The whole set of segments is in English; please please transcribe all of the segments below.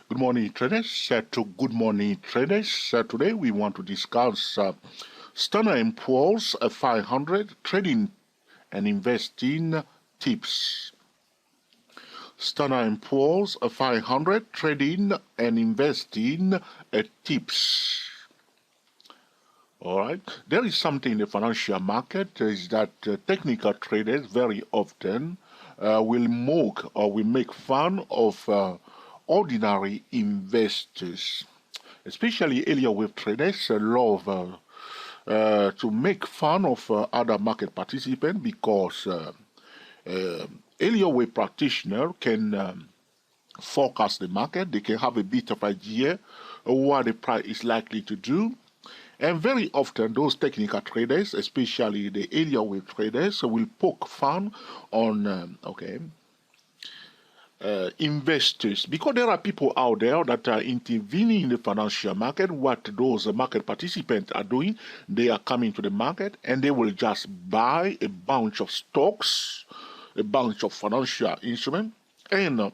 Good morning, traders. Good morning, traders. Today we want to discuss Standard & Poor's 500 trading and investing tips. Standard & Poor's 500 trading and investing tips. All right. There is something in the financial market is that technical traders very often will mock or will make fun of ordinary investors, especially area wave traders love to make fun of other market participants because area wave practitioner can forecast the market. They can have a bit of idea of what the price is likely to do. And very often, those technical traders, especially the area wave traders, will poke fun on investors, because there are people out there that are intervening in the financial market. What those market participants are doing, they are coming to the market and they will just buy a bunch of stocks, a bunch of financial instruments, and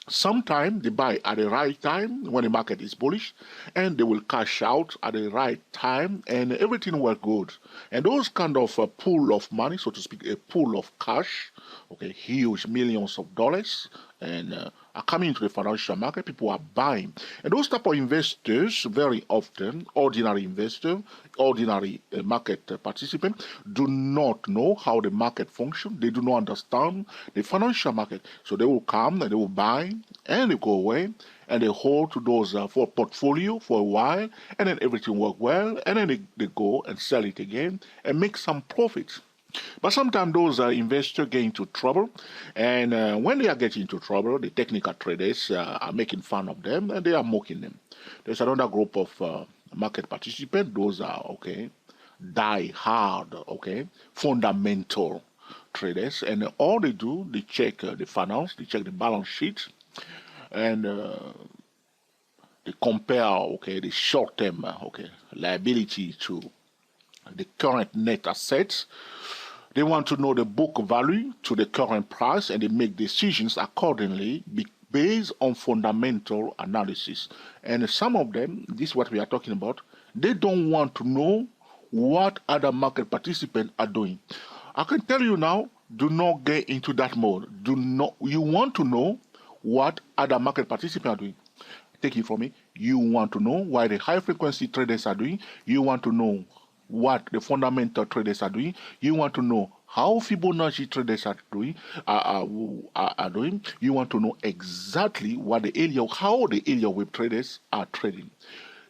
sometimes they buy at the right time when the market is bullish, and they will cash out at the right time, and everything will good. And those kind of pool of money, so to speak, a pool of cash, huge millions of dollars, and are coming into the financial market. People are buying, and those type of investors very often, ordinary investor, ordinary market participant, do not know how the market functions. They do not understand the financial market, so they will come and they will buy and they go away and they hold to those for portfolio for a while, and then everything work well, and then they go and sell it again and make some profits. But sometimes those investors get into trouble, and when they are getting into trouble, the technical traders are making fun of them and they are mocking them. There's another group of market participants. Those are die hard, fundamental traders, and all they do, they check the finance, they check the balance sheet, and they compare the short-term liability to the current net assets. They want to know the book value to the current price, and they make decisions accordingly based on fundamental analysis. And some of them, this is what we are talking about, they don't want to know what other market participants are doing. I can tell you now, do not get into that mode. You want to know what other market participants are doing. Take it from me. You want to know why the high frequency traders are doing. You want to know what the fundamental traders are doing. You want to know how Fibonacci traders are doing. You want to know exactly what how the area wave traders are trading.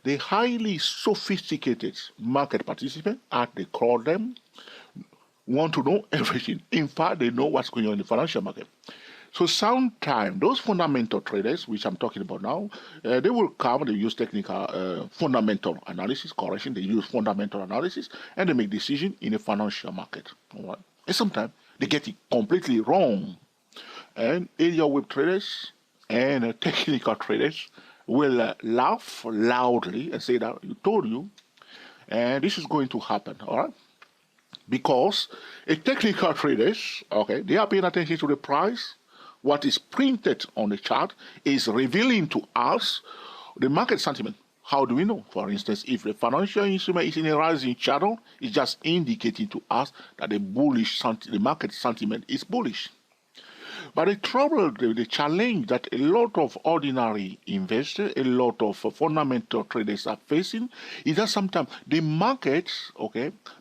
The highly sophisticated market participants, as they call them, want to know everything. In fact, they know what's going on in the financial market. So sometimes those fundamental traders, which I'm talking about now, they will come, they use technical fundamental analysis, correction, they use fundamental analysis, and they make decisions in the financial market. All right? And sometimes they get it completely wrong. And area wave traders and technical traders will laugh loudly and say that you told you, and this is going to happen, all right? Because a technical traders, they are paying attention to the price. What is printed on the chart is revealing to us the market sentiment. How do we know? For instance, if the financial instrument is in a rising channel, it's just indicating to us that the market sentiment is bullish. But the trouble, the challenge that a lot of ordinary investors, a lot of fundamental traders are facing is that sometimes the markets,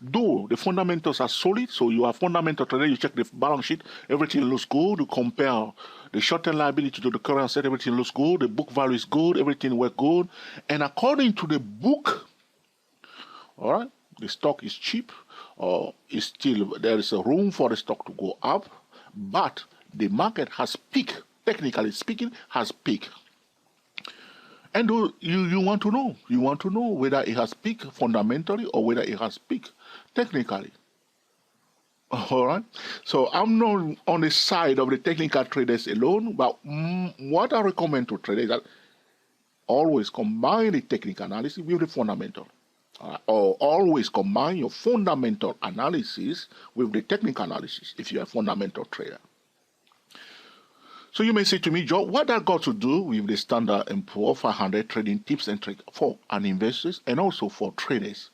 though the fundamentals are solid, so you are fundamental trader, you check the balance sheet, everything looks good, you compare the short-term liability to the current asset, everything looks good, the book value is good, everything works good, and according to the book, all right, the stock is cheap, or is still there is a room for the stock to go up, but the market has peaked, technically speaking, has peaked. And you want to know whether it has peaked fundamentally or whether it has peaked technically. All right. So I'm not on the side of the technical traders alone, but what I recommend to traders is that always combine the technical analysis with the fundamental. Or always combine your fundamental analysis with the technical analysis if you're a fundamental trader. So you may say to me, Joe, what that got to do with the Standard & Poor 500 trading tips and tricks for an investors and also for traders?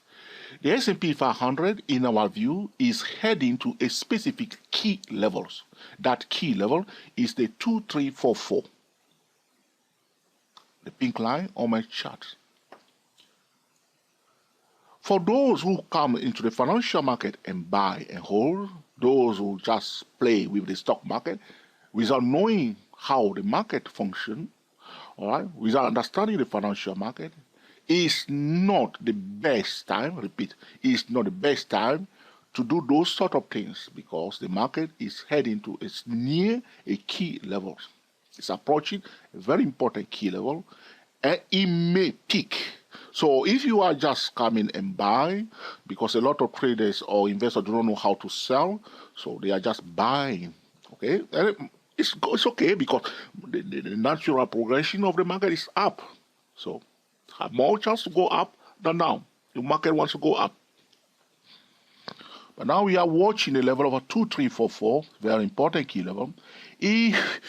The S&P 500, in our view, is heading to a specific key levels. That key level is the 2344, the pink line on my chart. For those who come into the financial market and buy and hold, those who just play with the stock market without knowing how the market functions, all right, without understanding the financial market, is not the best time, repeat, is not the best time to do those sort of things because the market is heading to, it's near a key level. It's approaching a very important key level and it may peak. So if you are just coming and buy, because a lot of traders or investors do not know how to sell, so they are just buying, okay? And it's okay because the natural progression of the market is up. So have more chance to go up than down. The market wants to go up. But now we are watching the level of a 2344, very important key level. If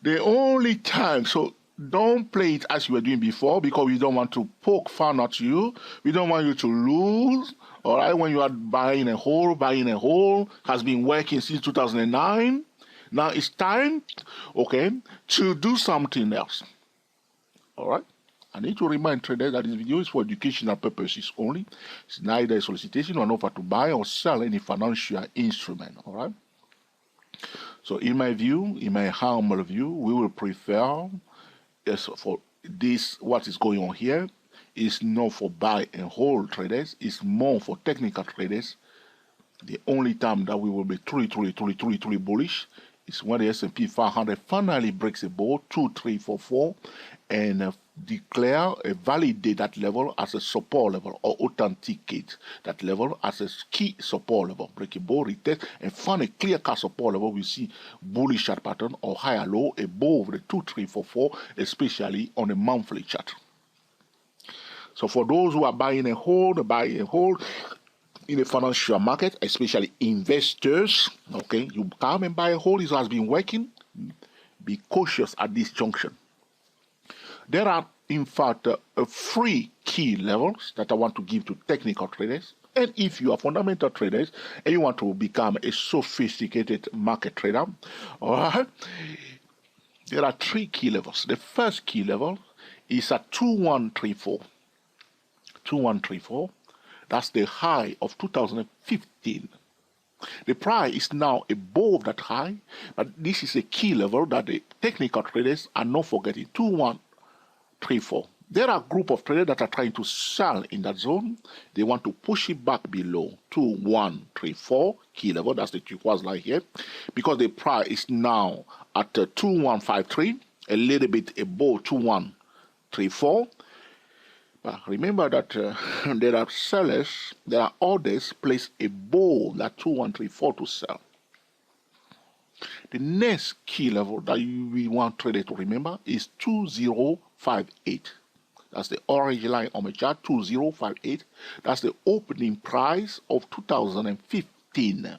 the only time, so don't play it as you were doing before because we don't want to poke fun at you. We don't want you to lose. All right, when you are buying a hold has been working since 2009. Now it's time, okay, to do something else. All right. I need to remind traders that this video is for educational purposes only. It's neither a solicitation or an offer to buy or sell any financial instrument. All right. So in my view, in my humble view, we will prefer, yes, for this, what is going on here is not for buy and hold traders. It's more for technical traders. The only time that we will be truly bullish is when the S&P 500 finally breaks above 2344 and declare, validate that level as a support level or authenticate that level as a key support level. Break above, retest, and find a clear-cut support level. We see bullish chart pattern or higher low above the 2344, especially on a monthly chart. So for those who are buying and hold in the financial market, especially investors, okay, you come and buy a hold. It has been working. Be cautious at this junction. There are, in fact, 3 key levels that I want to give to technical traders. And if you are fundamental traders and you want to become a sophisticated market trader, all right, there are 3 key levels. The first key level is at 2134. 2134. That's the high of 2015. The price is now above that high, but this is a key level that the technical traders are not forgetting. 2134. There are a group of traders that are trying to sell in that zone. They want to push it back below 2134 key level. That's the turquoise line here, because the price is now at 2153, a little bit above 2134. But remember that there are sellers, there are orders placed above that 2134 to sell. The next key level that we want traders to remember is 2058. That's the orange line on the chart, 2058. That's the opening price of 2015.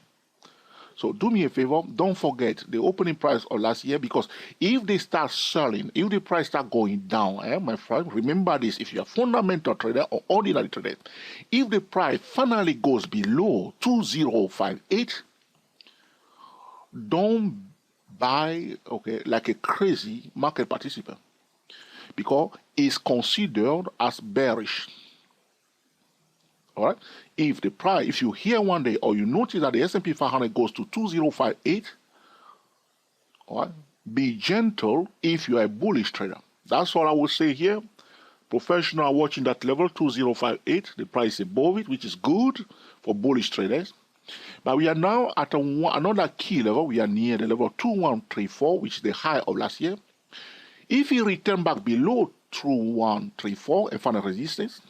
So do me a favor, don't forget the opening price of last year, because if they start selling, if the price start going down, my friend, remember this, if you're a fundamental trader or ordinary trader, if the price finally goes below 2058, don't buy, okay, like a crazy market participant, because it's considered as bearish. All right. If the price, if you hear one day or you notice that the S&P 500 goes to 2058, all right, be gentle if you are a bullish trader. That's what I would say here. Professional are watching that level 2058, the price above it, which is good for bullish traders. But we are now at another key level. We are near the level 2134, which is the high of last year. If you return back below 2134 and find a resistance,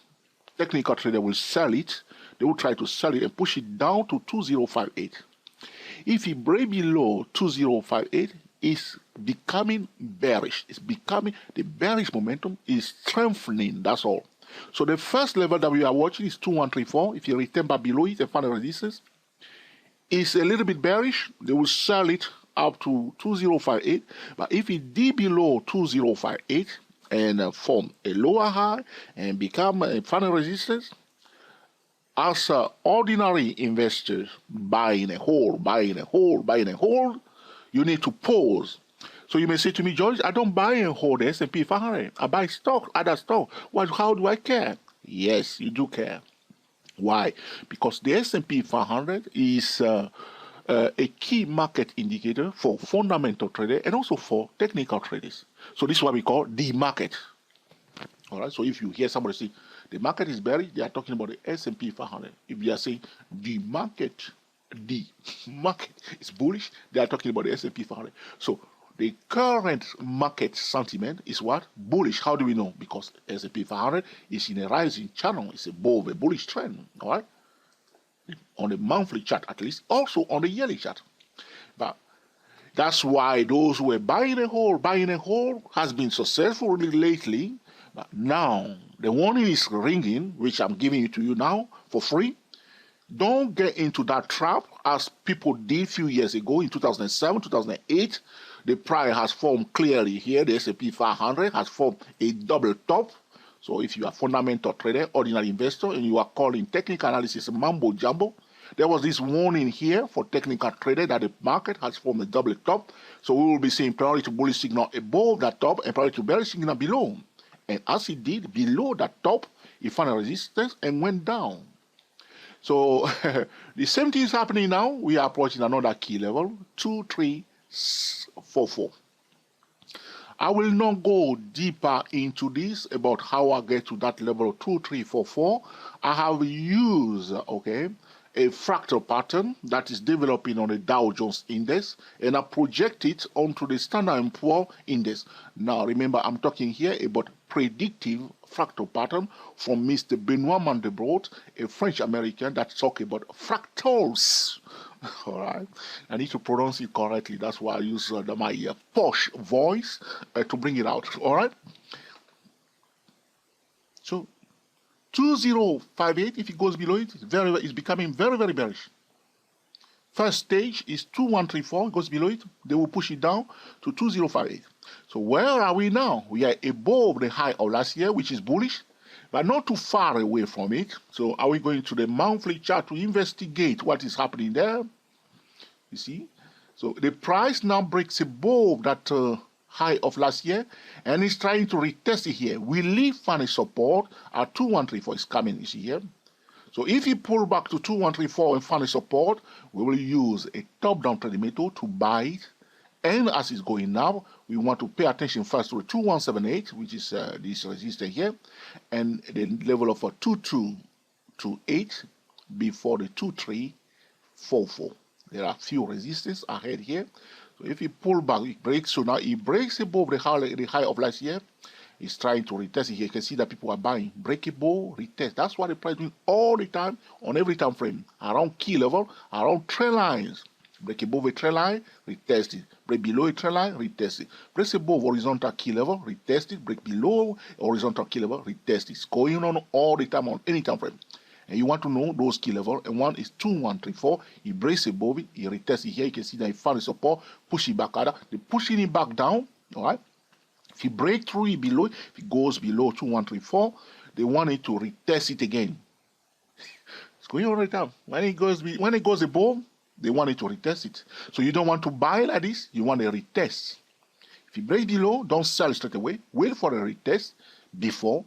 technical trader will sell it. They will try to sell it and push it down to 2058. If it breaks below 2058, it's becoming bearish. It's becoming, the bearish momentum is strengthening. That's all. So the first level that we are watching is 2134. If you return back below it and find a resistance, it's a little bit bearish. They will sell it up to 2058. But if it dip below 2058 and form a lower high and become a final resistance, as ordinary investors buying a hold, buying a hold, buying a hold, you need to pause. So you may say to me, George, I don't buy and hold the S&P 500. I buy stock, other stock. How do I care? Yes, you do care. Why? Because the S&P 500 is a key market indicator for fundamental traders and also for technical traders. So this is what we call the market. All right. So if you hear somebody say the market is bearish, they are talking about the S&P 500. If they are saying the market is bullish, they are talking about the S&P 500. So the current market sentiment is what? Bullish. How do we know? Because S&P 500 is in a rising channel. It's above a bullish trend. All right. On the monthly chart, at least, also on the yearly chart. But that's why those who are buying a hold has been successful lately. But now the warning is ringing, which I'm giving it to you now for free. Don't get into that trap as people did a few years ago in 2007, 2008. The price has formed clearly here. The S&P 500 has formed a double top. So if you are a fundamental trader, ordinary investor, and you are calling technical analysis mambo jumbo, there was this warning here for technical trader that the market has formed a double top. So we will be seeing priority bullish signal above that top and priority bearish signal below. And as it did below that top, it found a resistance and went down. So the same thing is happening now. We are approaching another key level, 2344. I will not go deeper into this about how I get to that level 2344. I have used, a fractal pattern that is developing on the Dow Jones Index, and I project it onto the Standard & Poor's Index. Now, remember, I'm talking here about predictive fractal pattern from Mr. Benoit Mandelbrot, a French-American that talks about fractals. All right, I need to pronounce it correctly. That's why I use my posh voice to bring it out. All right. So 2058, if it goes below it, it's becoming very, very bearish. First stage is 2134. It goes below it. They will push it down to 2058. So where are we now? We are above the high of last year, which is bullish, but not too far away from it. So are we going to the monthly chart to investigate what is happening there? You see? So the price now breaks above that high of last year and is trying to retest it here. We leave final support at 2134. It's coming, you see here. So if you pull back to 2134 and final support, we will use a top-down trading method to buy it. And as it's going now, we want to pay attention first to the 2178, which is this resistance here, and the level of 2228 before the 2344. There are few resistance ahead here. So if you pull back, it breaks. So now it breaks above the high of last year. It's trying to retest it here. You can see that people are buying. Breakable, retest. That's what the price is doing all the time on every time frame. Around key level, around trend lines. Break above a trend line, retest it. Break below a trend line, retest it. Break above horizontal key level, retest it. Break below horizontal key level, retest it. It's going on all the time on any time frame. And you want to know those key level, and one is 2134. He breaks above it, he retests it here. You can see that he found the support, push it back out. They're pushing it back down. All right. If you break through it below, if it goes below 2134, they want it to retest it again. It's going all the time. When it goes above, they want it to retest it. So you don't want to buy like this, you want a retest. If you break below, don't sell straight away. Wait for a retest before,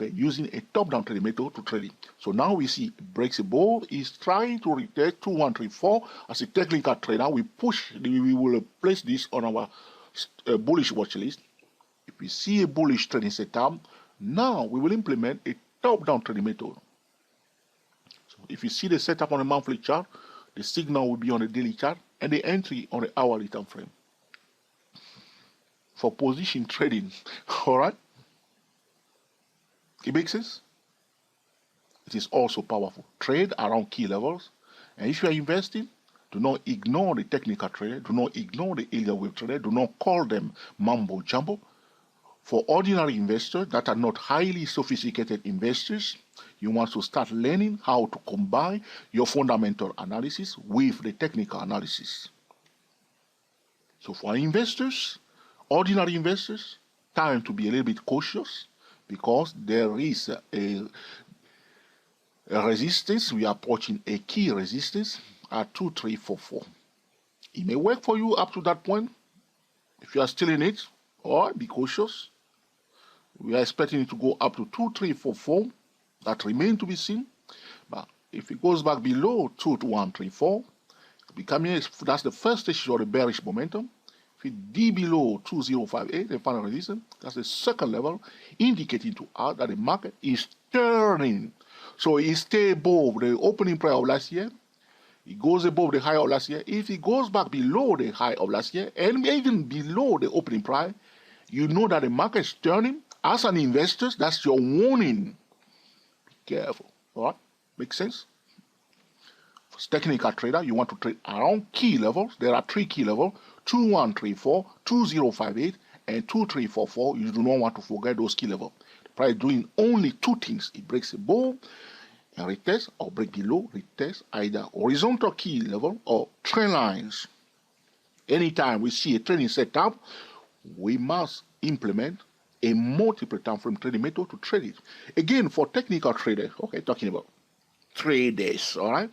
using a top-down trading method to trade it. So now we see it breaks above, is trying to retest 2134. As a technical trader, we will place this on our bullish watch list. If we see a bullish trading setup, now we will implement a top-down trading method. So if you see the setup on a monthly chart, the signal will be on the daily chart and the entry on the hourly time frame. For position trading, all right? It makes sense? It is also powerful. Trade around key levels. And if you are investing, do not ignore the technical trader. Do not ignore the area wave trader. Do not call them mambo jumbo. For ordinary investors that are not highly sophisticated investors, you want to start learning how to combine your fundamental analysis with the technical analysis. So for investors, ordinary investors, time to be a little bit cautious because there is a resistance. We are approaching a key resistance at 2344. It may work for you up to that point. If you are still in it, or be cautious. We are expecting it to go up to 2344. That remains to be seen. But if it goes back below 22134, that's the first stage of the bearish momentum. If it D below 2058, the final resistance, that's the second level, indicating to us that the market is turning. So it stays above the opening price of last year. It goes above the high of last year. If it goes back below the high of last year, and even below the opening price, you know that the market is turning. As an investor, that's your warning. Be careful. All right? Makes sense? As a technical trader, you want to trade around key levels. There are 3 key levels: 2134, 2058, and 2344. You do not want to forget those key levels. The price is doing only 2 things. It breaks above and retest, or break below, retest, either horizontal key level or trend lines. Anytime we see a trading setup, we must implement a multiple time frame trading method to trade it. Again, for technical traders, okay, talking about traders, all right?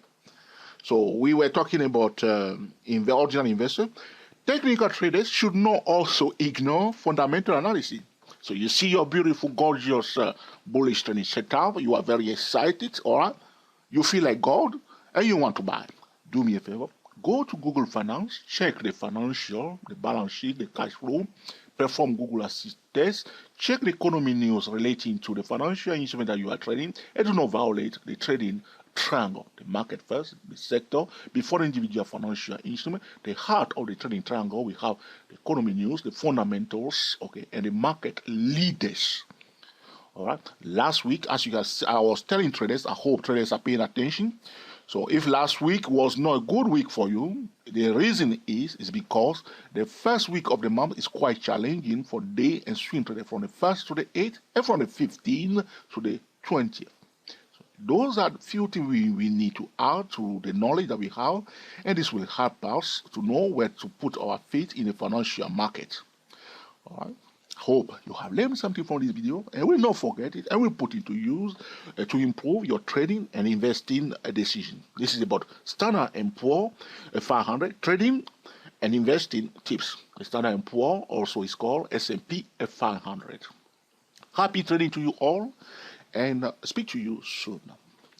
So we were talking about ordinary investor. Technical traders should not also ignore fundamental analysis. So you see your beautiful, gorgeous, bullish trading setup. You are very excited, all right? You feel like God, and you want to buy. Do me a favor. Go to Google Finance, check the financial, the balance sheet, the cash flow, perform Google Assist test, check the economy news relating to the financial instrument that you are trading, and do not violate the trading triangle. The market first, the sector, before the individual financial instrument. The heart of the trading triangle, we have the economy news, the fundamentals, okay, and the market leaders. All right. Last week, as you guys, I was telling traders, I hope traders are paying attention. So if last week was not a good week for you, the reason is because the first week of the month is quite challenging for day and swing traders from the 1st to the 8th and from the 15th to the 20th. So those are the few things we need to add to the knowledge that we have, and this will help us to know where to put our feet in the financial market. All right. Hope you have learned something from this video and will not forget it and will put it to use to improve your trading and investing decision. This is about Standard & Poor 500 trading and investing tips. The Standard & Poor also is called S&P 500. Happy trading to you all, and speak to you soon.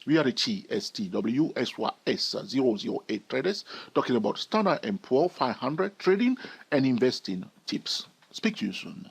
We are the TSTWSYS008 traders talking about Standard & Poor 500 trading and investing tips. Speak to you soon.